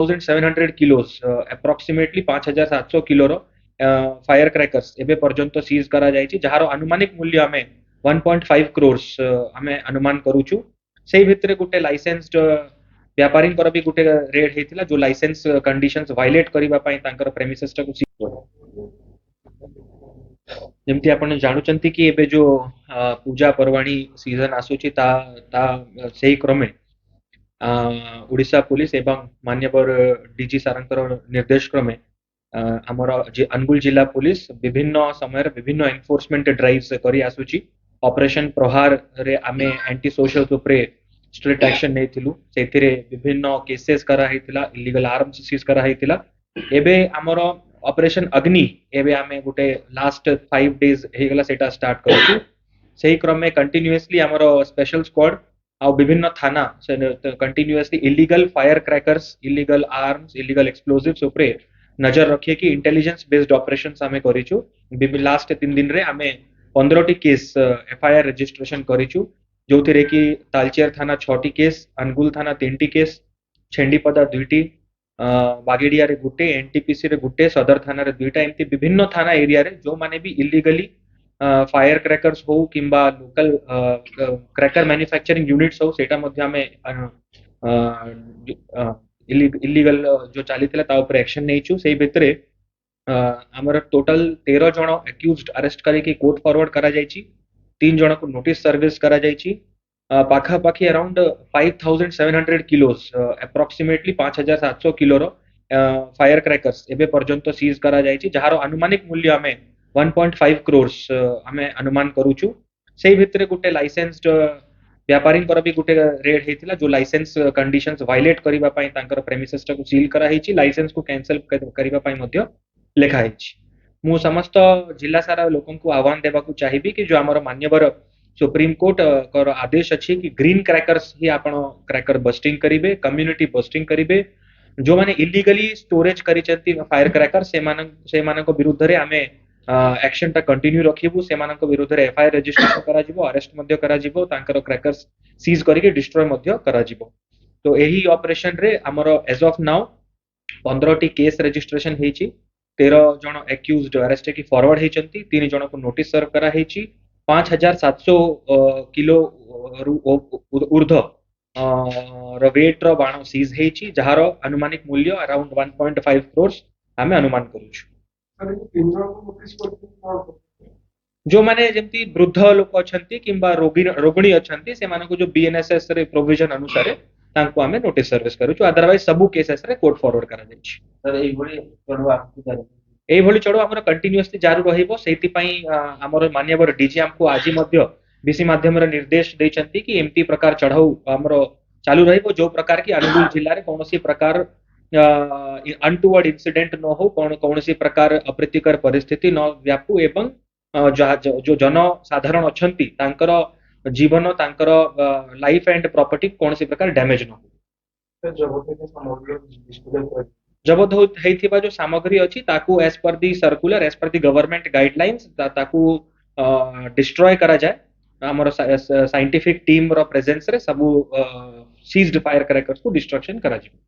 1700 kilos approximately 5700 किलोर fire crackers एबे पर्यंत सीज करा जायछि जहार अनुमानिक मूल्य हमें 1.5 crores हमें अनुमान करूछु सेही भितरे गुटे लाइसेंस्ड व्यापारी कर भी गुटे रेड हेतिला जो लाइसेंस कंडीशंस वायलेट करिबा पई तांकर प्रेमिसेस टाकु सीज जेमती आपण जानुचंती कि एबे जो पूजा पर्वाणी सीजन आसुची ता ता सेही क्रमे ओडिशा पुलिस एवं मान्यवर डीजी सारंकर निर्देश क्रमे आमर अनुगुल जिला पुलिस विभिन्न समय विभिन्न एनफोर्समेंट ड्राइव्स करी आसुची ऑपरेशन प्रहार रे आमे एंटी सोशल उपरे स्ट्रिक्ट एक्शन नेथिलु सेथिरे विभिन्न केसेस करा हेतिला इलीगल आर्म्स सीज करा हेतिला एबे आमर ऑपरेशन अग्नि एबे आमे गुटे लास्ट 5 डेज हेगला सेटा स्टार्ट करछु सेही क्रमे कंटिन्यूअसली आमर स्पेशल स्क्वाड आ विभिन्न थाना continuously illegal fire crackers illegal arms illegal explosives उपरे नजर रखिए कि इंटेलिजेंस बेस्ड ऑपरेशंस आमे करिछु लास्ट 3 दिन रे आमे 15 टी केस एफआईआर रजिस्ट्रेशन करिछु जोथिरे कि तालचेर थाना 6 टी केस अनुगुल थाना 3 टी केस छेंडीपदा 2 टी बागेडिया रे गुटे एनटीपीसी रे गुटे सदर थाना रे 2टा एमती विभिन्न थाना एरिया रे जो माने भी इलीगली फायर क्रैकर्स हो किंबा लोकल क्रैकर मैन्युफैक्चरिंग यूनिट्स हो सेटा मध्ये हमें इलीगल जो चलीथिला ता ऊपर एक्शन नेइछु सेही भितरे हमर टोटल 13 जण एक्यूज्ड अरेस्ट करिके कोर्ट फॉरवर्ड करा जायछि 3 जण को नोटिस सर्विस करा जायछि पाखा पाखी अराउंड 5700 किलोस अप्रोक्सीमेटली 5700 किलोर फायर क्रैकर्स एबे पर्यंत सीज करा जायछि जहार अनुमानिक मूल्य हमें 1.5 crores हमें अनुमान करूछु सेही भितरे गुटे लाइसेंस्ड व्यापारी कर भी गुटे रेड हेतिला जो लाइसेंस कंडीशंस वायलेट करिबा पई तांकर प्रेमिसेस टाकु सील करा हेछि लाइसेंस को कैंसिल करिबा पई मध्ये लेखा हेछि मु समस्त जिला सारा लोकन को आह्वान देबा को चाहिबी कि जो हमर मान्यवर सुप्रीम कोर्ट कर आदेश अछि कि ग्रीन क्रैकर्स ही आपण क्रैकर बस्टिंग करिवे कम्युनिटी बस्टिंग करिवे जो माने इलीगली स्टोरेज करिचंती फायर क्रैकर से मानको विरुद्ध रे हमें एक्शन टा कंटिन्यू रखिबु से मानको विरुद्ध रे एफआईआर रजिस्ट्रेशन करा जिवो अरेस्ट मध्ये करा जिवो तांकर क्रैकर्स सीज करिके डिस्ट्रॉय मध्ये करा जिवो तो एही ऑपरेशन रे हमर एज ऑफ नाउ 15 टी केस रजिस्ट्रेशन हेछि 13 जण एक्यूज्ड अरेस्ट की फॉरवर्ड हेचंती 3 जण को नोटिस सर्व करा हेछि 5700 किलो ऊर्ध्व वेट रो बाण सीज हेछि जहार अनुमानिक मूल्य अराउंड 1.5 crores हमें अनुमान करूछु जो माने जेमती वृद्ध लोक अछंती किंबा रोगिणी अछंती से मानको जो बीएनएसएस रे प्रोविजन अनुसार तांको हमें नोटिस सर्विस करूछु अदरवाइज सबु केसेस रे कोर्ट फॉरवर्ड करा जायछि सर एई भली चढवा एई भली चढवा हमर कंटीन्यूअसली जारी रहिबो सेति पई हमर मान्यवर डीजी हमको आजि मध्य बीसी माध्यम रे निर्देश दैछंती कि एमती प्रकार चढ़ाऊ हमर चालू रहिबो जो प्रकार की अनुगुल जिल्ला रे कोनोसी प्रकार अनटुवर्ड इंसिडेंट न हो कौन प्रकार अप्रीतिकर परिस्थिति न व्यापू एवं जो जन साधारण अछंती तांकर जीवन तांकर लाइफ एंड प्रॉपर्टी कौन प्रकार डैमेज न हो जबत हेथिबा जो सामग्री अछि ताकू एज पर दी सर्कुलर एज पर दी गवर्नमेंट गाइडलाइंस ताकू डिस्ट्रॉय करा जाय हमर साइंटिफिक टीम रो प्रेजेंस रे सबु सीज्ड फायर क्रैकर्स को डिस्ट्रक्शन करा जाय